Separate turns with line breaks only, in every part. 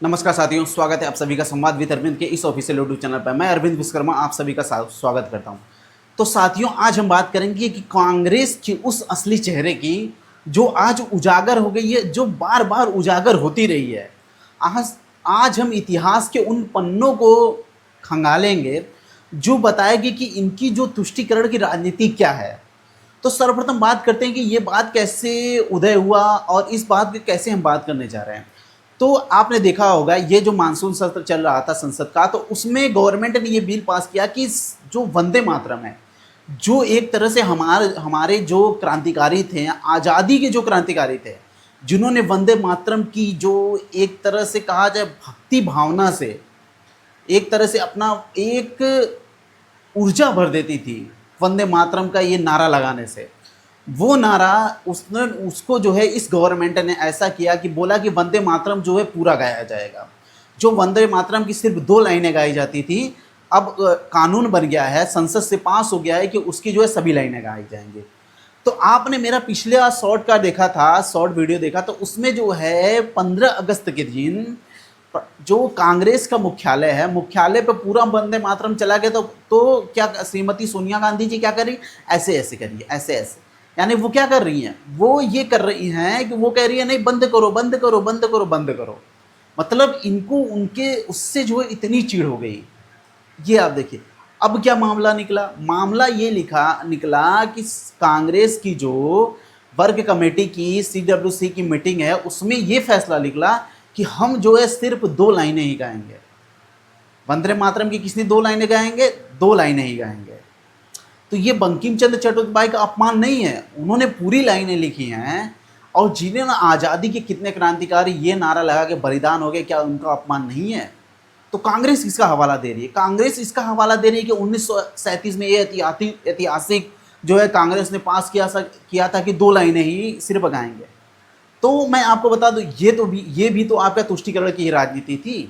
नमस्कार साथियों, स्वागत है आप सभी का संवाद विद अरविंद के इस ऑफिशियल यूट्यूब चैनल पर। मैं अरविंद विश्वकर्मा आप सभी का स्वागत करता हूं। तो साथियों, आज हम बात करेंगे कि कांग्रेस की उस असली चेहरे की जो आज उजागर हो गई है, जो बार बार उजागर होती रही है। आज आज हम इतिहास के उन पन्नों को खंगालेंगे जो बताएगी कि इनकी जो तुष्टीकरण की राजनीति क्या है। तो सर्वप्रथम बात करते हैं कि ये बात कैसे उदय हुआ और इस बात की कैसे हम बात करने जा रहे हैं। तो आपने देखा होगा, ये जो मानसून सत्र चल रहा था संसद का, तो उसमें गवर्नमेंट ने ये बिल पास किया कि जो वंदे मातरम है, जो एक तरह से हमारे जो क्रांतिकारी थे, आज़ादी के जो क्रांतिकारी थे, जिन्होंने वंदे मातरम की जो एक तरह से कहा जाए भक्ति भावना से एक तरह से अपना एक ऊर्जा भर देती थी वंदे मातरम का ये नारा लगाने से। वो नारा उसने उसको जो है इस गवर्नमेंट ने ऐसा किया कि बोला कि वंदे मातरम जो है पूरा गाया जाएगा। जो वंदे मातरम की सिर्फ 2 लाइनें गाई जाती थी, अब कानून बन गया है, संसद से पास हो गया है कि उसकी जो है सभी लाइनें गाई जाएंगी। तो आपने मेरा पिछले शॉर्ट का देखा था, शॉर्ट वीडियो देखा, तो उसमें जो है 15 अगस्त के दिन जो कांग्रेस का मुख्यालय है, मुख्यालय पे पूरा वंदे मातरम चला गया। तो क्या श्रीमती सोनिया गांधी जी क्या कर रही, ऐसे ऐसे करिए, ऐसे ऐसे, यानी वो क्या कर रही हैं, वो ये कर रही हैं कि वो कह रही है नहीं बंद करो बंद करो बंद करो बंद करो। मतलब इनको उनके उससे जो है इतनी चिढ़ हो गई। ये आप देखिए अब क्या मामला निकला। मामला ये निकला कि कांग्रेस की जो वर्ग कमेटी की CWC की मीटिंग है, उसमें ये फैसला निकला कि हम जो है सिर्फ 2 लाइनें ही गाएंगे। वंदे मातरम की किसने 2 लाइनें गाएंगे, 2 लाइनें ही गाएंगे। तो ये बंकिम चंद्र चट्टोपाध्याय का अपमान नहीं है, उन्होंने पूरी लाइनें लिखी हैं। और जिन्होंने आज़ादी के कितने क्रांतिकारी ये नारा लगा के बलिदान हो गए, क्या उनका अपमान नहीं है? तो कांग्रेस इसका हवाला दे रही है। कांग्रेस इसका हवाला दे रही है कि 1937 में ये ऐतिहासिक जो है कांग्रेस ने पास किया था कि 2 लाइनें ही सिर्फ गाएंगे। तो मैं आपको बता दूं, ये भी तो आपका तुष्टीकरण की ही राजनीति थी।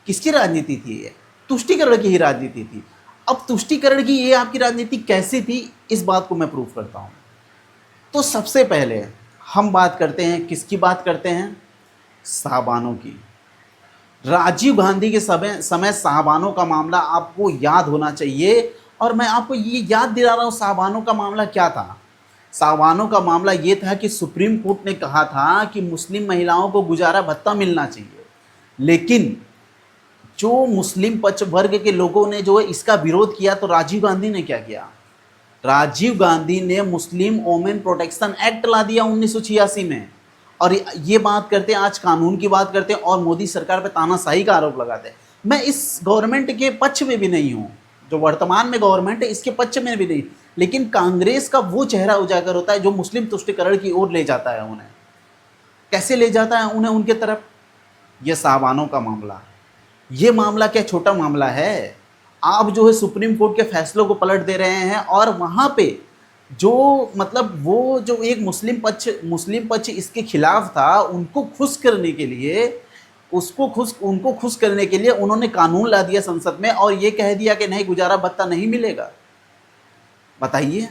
किसकी राजनीति थी ये? तुष्टीकरण की ही राजनीति थी। अब तुष्टीकरण की ये आपकी राजनीति कैसी थी, इस बात को मैं प्रूफ करता हूं। तो सबसे पहले हम बात करते हैं, किसकी बात करते हैं? साहबानों की। राजीव गांधी के समय साहबानों का मामला आपको याद होना चाहिए। और मैं आपको ये याद दिला रहा हूं, साहबानों का मामला क्या था। साहबानों का मामला ये था कि सुप्रीम कोर्ट ने कहा था कि मुस्लिम महिलाओं को गुजारा भत्ता मिलना चाहिए, लेकिन जो मुस्लिम पक्ष वर्ग के लोगों ने जो है इसका विरोध किया। तो राजीव गांधी ने क्या किया? राजीव गांधी ने मुस्लिम वोमेन प्रोटेक्शन एक्ट ला दिया 1986 में। और ये बात करते हैं, आज कानून की बात करते हैं और मोदी सरकार पे तानाशाही का आरोप लगाते हैं। मैं इस गवर्नमेंट के पक्ष में भी नहीं हूँ, जो वर्तमान में गवर्नमेंट है इसके पक्ष में भी नहीं, लेकिन कांग्रेस का वो चेहरा उजागर होता है जो मुस्लिम तुष्टीकरण की ओर ले जाता है उन्हें। कैसे ले जाता है उन्हें उनके तरफ? ये साहबानों का मामला, ये मामला क्या छोटा मामला है? आप जो है सुप्रीम कोर्ट के फैसलों को पलट दे रहे हैं और वहाँ पे जो मतलब वो जो एक मुस्लिम पक्ष इसके खिलाफ था, उनको खुश करने के लिए उनको खुश करने के लिए उन्होंने कानून ला दिया संसद में और ये कह दिया कि नहीं, गुजारा भत्ता नहीं मिलेगा। बताइए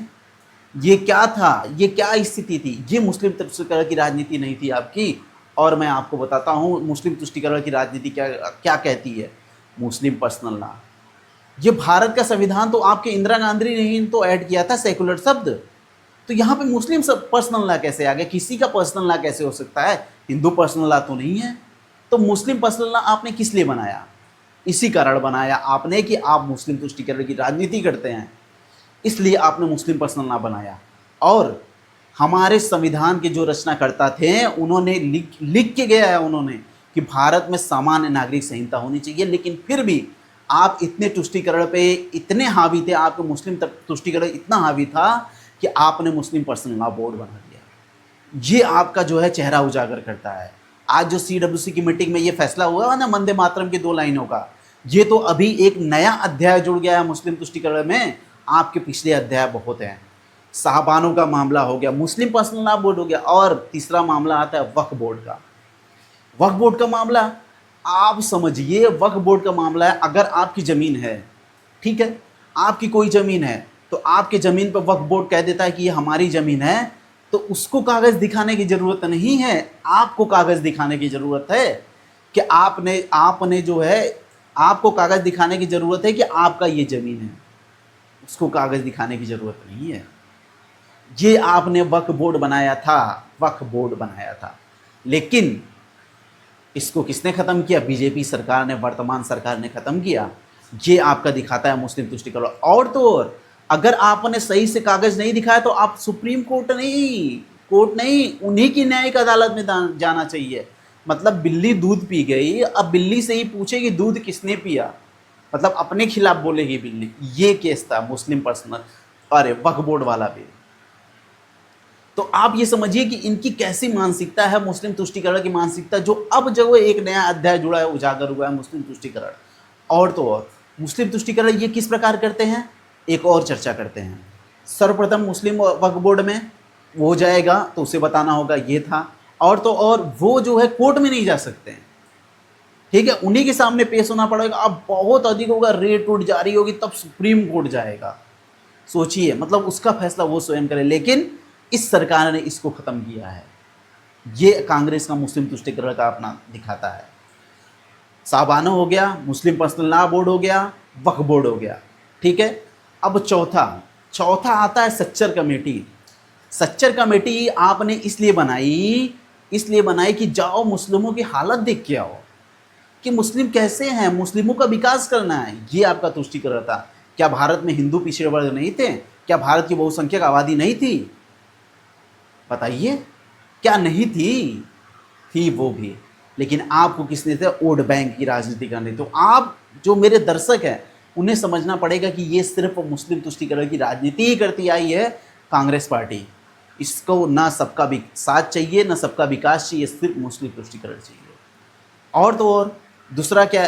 ये क्या था, ये क्या स्थिति थी? ये मुस्लिम तुष्टीकरण की राजनीति नहीं थी आपकी। और मैं आपको बताता हूँ मुस्लिम तुष्टीकरण की राजनीति क्या क्या कहती है। मुस्लिम पर्सनल लॉ, ये भारत का संविधान तो आपके इंदिरा गांधी ने ही तो ऐड किया था, सेकुलर शब्द। तो यहाँ पे मुस्लिम पर्सनल लॉ कैसे आ गया? किसी का पर्सनल लॉ कैसे हो सकता है? हिंदू पर्सनल लॉ तो नहीं है। तो मुस्लिम पर्सनल लॉ आपने किस लिए बनाया? इसी कारण बनाया आपने कि आप मुस्लिम तुष्टीकरण की राजनीति करते हैं, इसलिए आपने मुस्लिम पर्सनल लॉ बनाया। और हमारे संविधान के जो रचनाकर्ता थे उन्होंने लिख के गया है उन्होंने कि भारत में सामान्य नागरिक संहिता होनी चाहिए, लेकिन फिर भी आप इतने तुष्टीकरण पे इतने हावी थे, आपको मुस्लिम तुष्टीकरण इतना हावी था कि आपने मुस्लिम पर्सनल लॉ बोर्ड बना दिया। ये आपका जो है चेहरा उजागर करता है। आज जो CWC की मीटिंग में ये फैसला हुआ ना वंदे मातरम की 2 लाइनों का, ये तो अभी एक नया अध्याय जुड़ गया है मुस्लिम तुष्टीकरण में। आपके पिछले अध्याय बहुत हैं। साहबानों का मामला हो गया, मुस्लिम पर्सनल लॉ बोर्ड हो गया, और तीसरा मामला आता है वक्फ बोर्ड का। वक्फ बोर्ड का मामला आप समझिए, वक्फ बोर्ड का मामला है, अगर आपकी ज़मीन है, ठीक है, आपकी कोई ज़मीन है, तो आपके ज़मीन पर वक्फ बोर्ड कह देता है कि ये हमारी ज़मीन है, तो उसको कागज़ दिखाने की ज़रूरत नहीं है, आपको कागज़ दिखाने की ज़रूरत है। कि आपने आपने जो है, आपको कागज़ दिखाने की ज़रूरत है कि आपका ये ज़मीन है, उसको कागज़ दिखाने की ज़रूरत नहीं है। ये आपने वक्फ बोर्ड बनाया था, वक्फ बोर्ड बनाया था, लेकिन इसको किसने ख़त्म किया? बीजेपी सरकार ने, वर्तमान सरकार ने ख़त्म किया। ये आपका दिखाता है मुस्लिम तुष्टिकरण। और तो और, अगर आपने सही से कागज़ नहीं दिखाया तो आप सुप्रीम कोर्ट नहीं, उन्हीं की न्यायिक अदालत में जाना चाहिए। मतलब बिल्ली दूध पी गई, अब बिल्ली से ही पूछेगी दूध किसने पिया, मतलब अपने खिलाफ बोलेगी बिल्ली। ये केस था मुस्लिम पर्सनल, अरे वक्फ बोर्ड वाला भी। तो आप ये समझिए कि इनकी कैसी मानसिकता है, मुस्लिम तुष्टिकरण की मानसिकता, जो अब जो एक नया अध्याय जुड़ा है, उजागर हुआ है, मुस्लिम तुष्टिकरण। और तो और, मुस्लिम तुष्टिकरण ये किस प्रकार करते हैं, एक और चर्चा करते हैं। सर्वप्रथम मुस्लिम वक्फ बोर्ड में वो जाएगा तो उसे बताना होगा ये था। और तो और, वो जो है कोर्ट में नहीं जा सकते हैं, ठीक है, उन्हीं के सामने पेश होना पड़ेगा। अब बहुत अधिक होगा, रेट उठ जारी होगी, तब सुप्रीम कोर्ट जाएगा। सोचिए, मतलब उसका फैसला वो स्वयं करे। लेकिन इस सरकार ने इसको ख़त्म किया है। ये कांग्रेस का मुस्लिम तुष्टिकरण का अपना दिखाता है। साबानो हो गया, मुस्लिम पर्सनल लॉ बोर्ड हो गया, वक्फ बोर्ड हो गया, ठीक है। अब चौथा आता है सच्चर कमेटी। सच्चर कमेटी आपने इसलिए बनाई कि जाओ मुस्लिमों की हालत देख के आओ कि मुस्लिम कैसे हैं, मुस्लिमों का विकास करना है। ये आपका तुष्टिकरण था। क्या भारत में हिंदू पिछड़े वर्ग नहीं थे? क्या भारत की बहुसंख्यक आबादी नहीं थी? बताइए, क्या नहीं थी वो भी। लेकिन आपको किसने थे? वोट बैंक की राजनीति करनी। तो आप जो मेरे दर्शक हैं, उन्हें समझना पड़ेगा कि ये सिर्फ मुस्लिम तुष्टिकरण की राजनीति ही करती आई है कांग्रेस पार्टी। इसको ना सबका साथ चाहिए, ना सबका विकास चाहिए, सिर्फ मुस्लिम तुष्टिकरण चाहिए। और तो और, दूसरा क्या,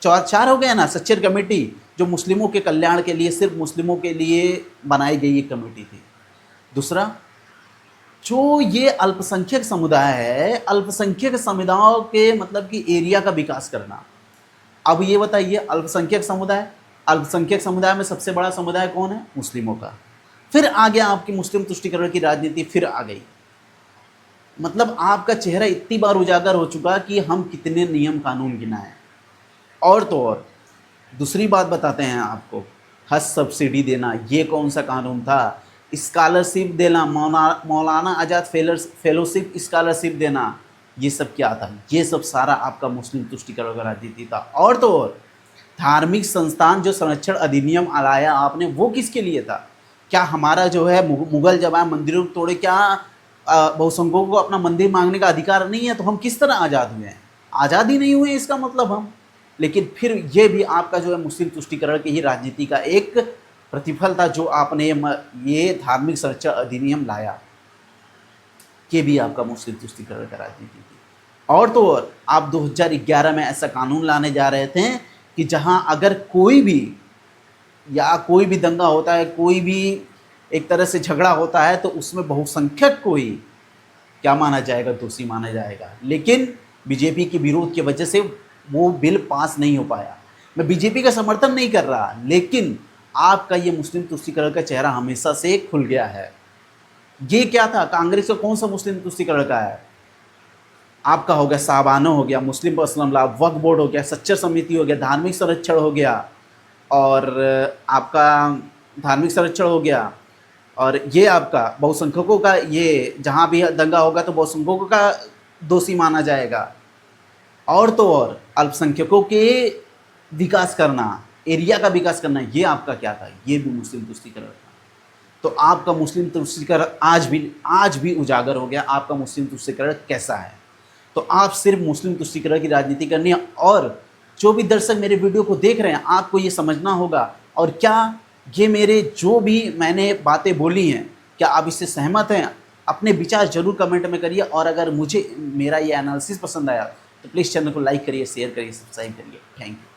चार हो गया ना, सच्चर कमेटी, जो मुस्लिमों के कल्याण के लिए, सिर्फ मुस्लिमों के लिए बनाई गई एक कमेटी थी। दूसरा, जो ये अल्पसंख्यक समुदाय है, अल्पसंख्यक समुदायों के मतलब कि एरिया का विकास करना। अब ये बताइए, अल्पसंख्यक समुदाय में सबसे बड़ा समुदाय कौन है? मुस्लिमों का। फिर आ गया आपकी मुस्लिम तुष्टिकरण की राजनीति, फिर आ गई। मतलब आपका चेहरा इतनी बार उजागर हो चुका कि हम कितने नियम कानून गिनाएं। और तो और, दूसरी बात बताते हैं आपको, हज सब्सिडी देना, ये कौन सा कानून था? स्कॉलरशिप देना, मौलाना आज़ाद फेलोशिप स्कॉलरशिप देना, ये सब क्या था? ये सब सारा आपका मुस्लिम तुष्टिकरण का राजनीति था। और तो और, धार्मिक संस्थान जो संरक्षण अधिनियम लाया आपने, वो किसके लिए था? क्या हमारा जो है मुगल जब आए मंदिरों को तोड़े, क्या बहुसंख्यकों को अपना मंदिर मांगने का अधिकार नहीं है? तो हम किस तरह आज़ाद हुए हैं? आज़ाद ही नहीं हुए इसका मतलब हम। लेकिन फिर ये भी आपका जो है मुस्लिम तुष्टिकरण की ही राजनीति का एक प्रतिफल था, जो आपने ये धार्मिक संरक्षण अधिनियम लाया, ये भी आपका मुस्लिम तुष्टिकरण का राजनीति थी। और तो और, आप 2011 में ऐसा कानून लाने जा रहे थे कि जहां अगर कोई भी दंगा होता है, कोई भी एक तरह से झगड़ा होता है, तो उसमें बहुसंख्यक को ही क्या माना जाएगा? दोषी माना जाएगा। लेकिन बीजेपी के विरोध की वजह से वो बिल पास नहीं हो पाया। मैं बीजेपी का समर्थन नहीं कर रहा, लेकिन आपका ये मुस्लिम तुष्टिकरण का चेहरा हमेशा से खुल गया है। ये क्या था? कांग्रेस का कौन सा मुस्लिम तुष्टिकरण का है? आपका हो गया साबानो हो गया, मुस्लिम पर्सनल लॉ, वक्फ बोर्ड हो गया, सच्चर समिति हो गया, धार्मिक संरक्षण हो गया, और आपका धार्मिक संरक्षण हो गया, और ये आपका बहुसंख्यकों का, ये जहाँ भी दंगा होगा तो बहुसंख्यकों का दोषी माना जाएगा। और तो और, अल्पसंख्यकों के विकास करना, एरिया का विकास करना, ये आपका क्या था? ये भी मुस्लिम तुष्टिकरण था। तो आपका मुस्लिम तुष्टिकरण आज भी उजागर हो गया। आपका मुस्लिम तुष्टिकरण कैसा है? तो आप सिर्फ मुस्लिम तुष्टिकरण की राजनीति करनी है। और जो भी दर्शक मेरे वीडियो को देख रहे हैं, आपको ये समझना होगा, और क्या ये मेरे जो भी मैंने बातें बोली हैं, क्या आप इससे सहमत हैं? अपने विचार जरूर कमेंट में करिए। और अगर मुझे मेरा ये एनालिसिस पसंद आया तो प्लीज़ चैनल को लाइक करिए, शेयर करिए, सब्सक्राइब करिए। Thank you.